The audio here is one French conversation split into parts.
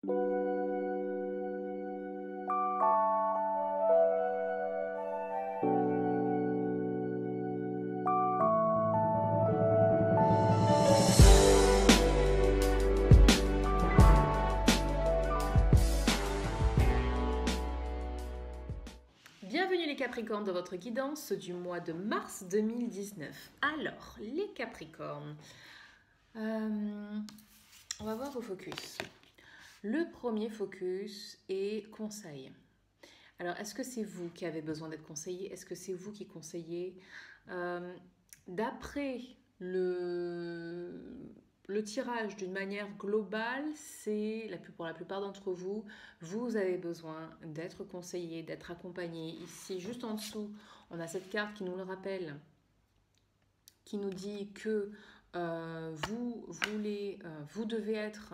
Bienvenue les Capricornes dans votre guidance du mois de mars 2019. Alors, les Capricornes, on va voir vos focus. Le premier focus est conseil. Alors, est-ce que c'est vous qui avez besoin d'être conseillé? Est-ce que c'est vous qui conseillez? D'après le tirage d'une manière globale, c'est pour la plupart d'entre vous, vous avez besoin d'être conseillé, d'être accompagné. Ici, juste en dessous, on a cette carte qui nous le rappelle, qui nous dit que vous devez être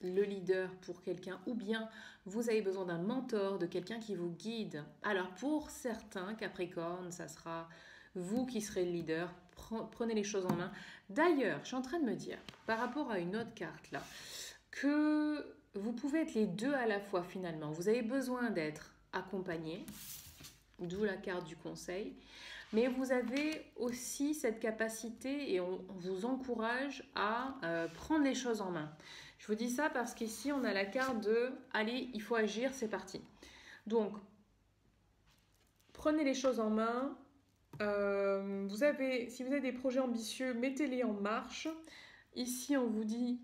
le leader pour quelqu'un, ou bien vous avez besoin d'un mentor, de quelqu'un qui vous guide. Alors pour certains Capricornes, ça sera vous qui serez le leader. Prenez les choses en main. D'ailleurs, je suis en train de me dire, par rapport à une autre carte là, que vous pouvez être les deux à la fois finalement. Vous avez besoin d'être accompagné, d'où la carte du conseil, mais vous avez aussi cette capacité et on vous encourage à prendre les choses en main. Je vous dis ça parce qu'ici on a la carte de « allez, il faut agir, c'est parti ». Donc, prenez les choses en main. Si vous avez des projets ambitieux, mettez-les en marche. Ici, on vous dit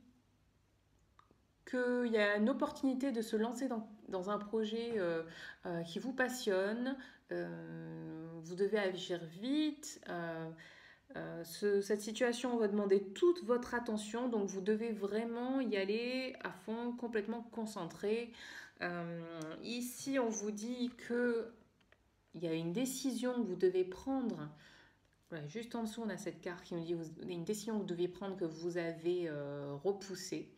qu'il y a une opportunité de se lancer dans un projet qui vous passionne. Vous devez agir vite. Cette situation va demander toute votre attention, donc vous devez vraiment y aller à fond, complètement concentré. Ici, on vous dit que il y a une décision que vous devez prendre. Voilà, juste en dessous, on a cette carte qui nous dit une décision que vous deviez prendre que vous avez repoussée.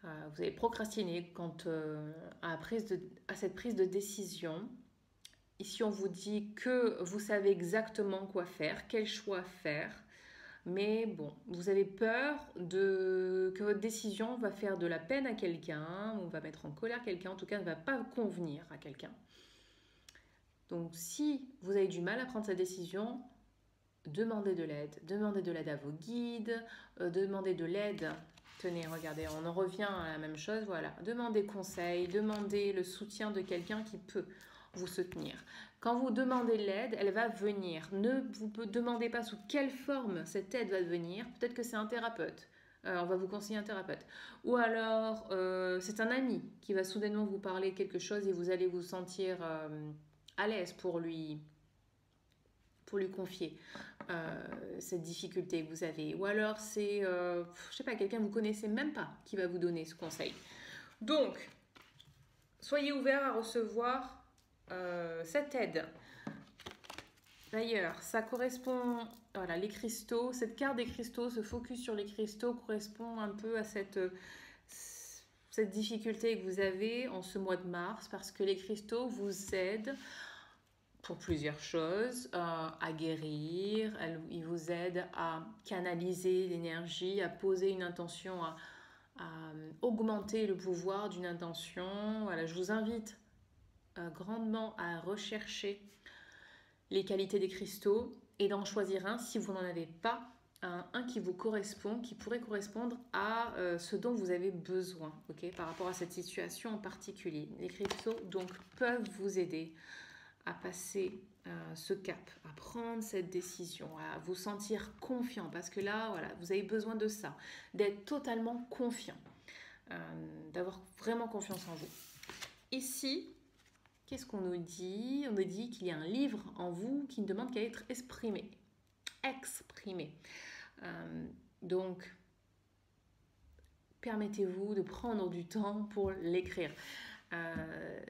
Vous avez procrastiné à cette prise de décision. Ici, on vous dit que vous savez exactement quoi faire, quel choix faire. Mais bon, vous avez peur que votre décision va faire de la peine à quelqu'un, ou va mettre en colère quelqu'un, en tout cas ne va pas convenir à quelqu'un. Donc si vous avez du mal à prendre cette décision, demandez de l'aide. Demandez de l'aide à vos guides, demandez de l'aide. Tenez, regardez, on en revient à la même chose, voilà. Demandez conseil, demandez le soutien de quelqu'un qui peut vous soutenir. Quand vous demandez l'aide, elle va venir. Ne vous demandez pas sous quelle forme cette aide va venir. Peut-être que c'est un thérapeute. On va vous conseiller un thérapeute. Ou alors, c'est un ami qui va soudainement vous parler quelque chose et vous allez vous sentir à l'aise pour lui confier cette difficulté que vous avez. Ou alors c'est, je sais pas, quelqu'un que vous connaissez même pas qui va vous donner ce conseil. Donc, soyez ouverts à recevoir cette aide. D'ailleurs, ça correspond, voilà, les cristaux, cette carte des cristaux, ce focus sur les cristaux correspond un peu à cette difficulté que vous avez en ce mois de mars, parce que les cristaux vous aident pour plusieurs choses, à guérir, ils vous aident à canaliser l'énergie, à poser une intention, à augmenter le pouvoir d'une intention. Voilà, je vous invite grandement à rechercher les qualités des cristaux et d'en choisir un si vous n'en avez pas, un qui vous correspond, qui pourrait correspondre à ce dont vous avez besoin, okay, par rapport à cette situation en particulier. Les cristaux donc peuvent vous aider à passer ce cap, à prendre cette décision, à vous sentir confiant, parce que là, voilà, vous avez besoin de ça, d'être totalement confiant, d'avoir vraiment confiance en vous. Ici, qu'est-ce qu'on nous dit? On nous dit qu'il y a un livre en vous qui ne demande qu'à être exprimé. Donc, permettez-vous de prendre du temps pour l'écrire.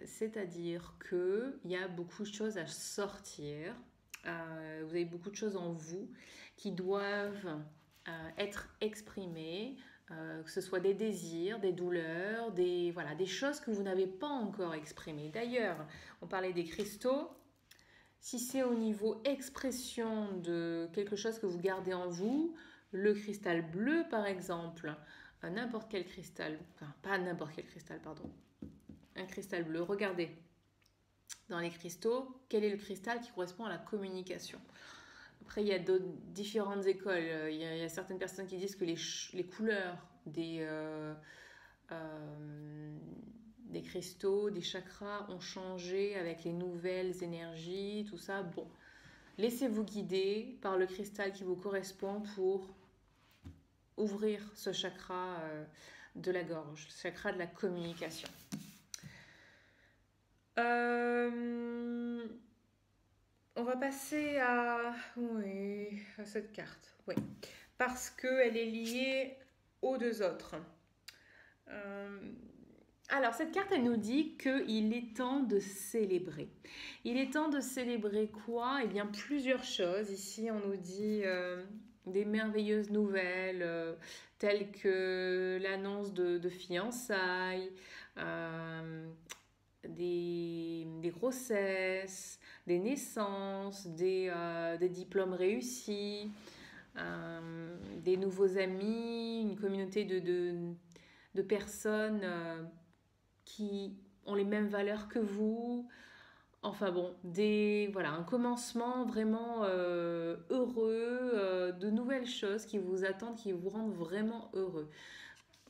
C'est-à-dire qu'il y a beaucoup de choses à sortir. Vous avez beaucoup de choses en vous qui doivent être exprimées, que ce soit des désirs, des douleurs, des choses que vous n'avez pas encore exprimées. D'ailleurs, on parlait des cristaux. Si c'est au niveau expression de quelque chose que vous gardez en vous, le cristal bleu par exemple, n'importe quel cristal, enfin pas n'importe quel cristal, pardon, un cristal bleu, regardez dans les cristaux, quel est le cristal qui correspond à la communication. Après, il y a différentes écoles. Il y a certaines personnes qui disent que les couleurs des cristaux, des chakras ont changé avec les nouvelles énergies, tout ça. Bon, laissez-vous guider par le cristal qui vous correspond pour ouvrir ce chakra de la gorge, le chakra de la communication. On va passer à cette carte. Oui, parce qu'elle est liée aux deux autres. Alors, cette carte, elle nous dit qu'il est temps de célébrer. Il est temps de célébrer quoi? Eh bien, plusieurs choses. Ici, on nous dit des merveilleuses nouvelles, telles que l'annonce de fiançailles, des grossesses, des naissances, des diplômes réussis, des nouveaux amis, une communauté de personnes qui ont les mêmes valeurs que vous. Enfin bon, voilà, un commencement vraiment heureux, de nouvelles choses qui vous attendent, qui vous rendent vraiment heureux.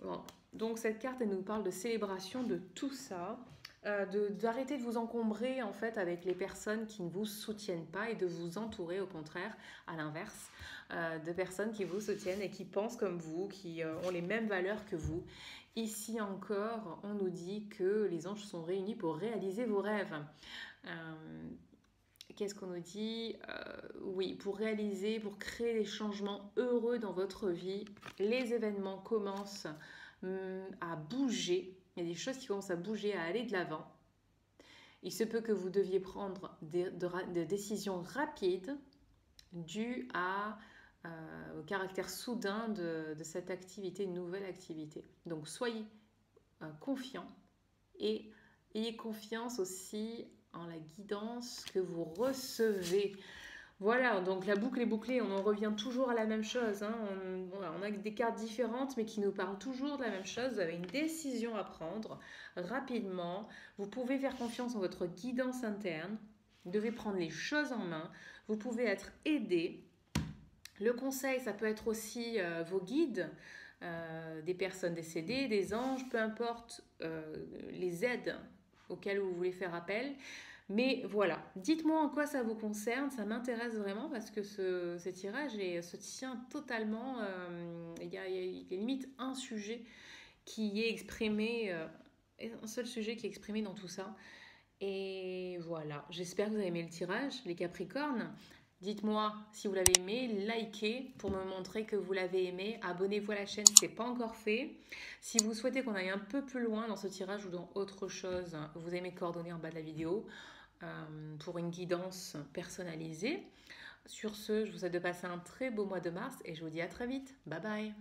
Bon, donc cette carte, elle nous parle de célébration de tout ça, d'arrêter de vous encombrer en fait avec les personnes qui ne vous soutiennent pas et de vous entourer au contraire, à l'inverse, de personnes qui vous soutiennent et qui pensent comme vous, qui ont les mêmes valeurs que vous. Ici encore, on nous dit que les anges sont réunis pour réaliser vos rêves. Qu'est-ce qu'on nous dit? Oui, pour créer des changements heureux dans votre vie, les événements commencent à bouger. Il y a des choses qui commencent à bouger, à aller de l'avant. Il se peut que vous deviez prendre des décisions rapides dues au caractère soudain de cette activité, une nouvelle activité. Donc soyez confiants et ayez confiance aussi en la guidance que vous recevez. Voilà, donc la boucle est bouclée, on en revient toujours à la même chose. Hein. On a des cartes différentes, mais qui nous parlent toujours de la même chose. Vous avez une décision à prendre rapidement. Vous pouvez faire confiance en votre guidance interne. Vous devez prendre les choses en main. Vous pouvez être aidé. Le conseil, ça peut être aussi vos guides, des personnes décédées, des anges, peu importe les aides auxquelles vous voulez faire appel. Mais voilà, dites-moi en quoi ça vous concerne, ça m'intéresse vraiment parce que ce tirage se tient totalement, il y a limite un sujet qui est exprimé, un seul sujet qui est exprimé dans tout ça. Et voilà, j'espère que vous avez aimé le tirage, les Capricornes. Dites-moi si vous l'avez aimé, likez pour me montrer que vous l'avez aimé. Abonnez-vous à la chaîne si ce n'est pas encore fait. Si vous souhaitez qu'on aille un peu plus loin dans ce tirage ou dans autre chose, vous avez mes coordonnées en bas de la vidéo pour une guidance personnalisée. Sur ce, je vous souhaite de passer un très beau mois de mars et je vous dis à très vite. Bye bye.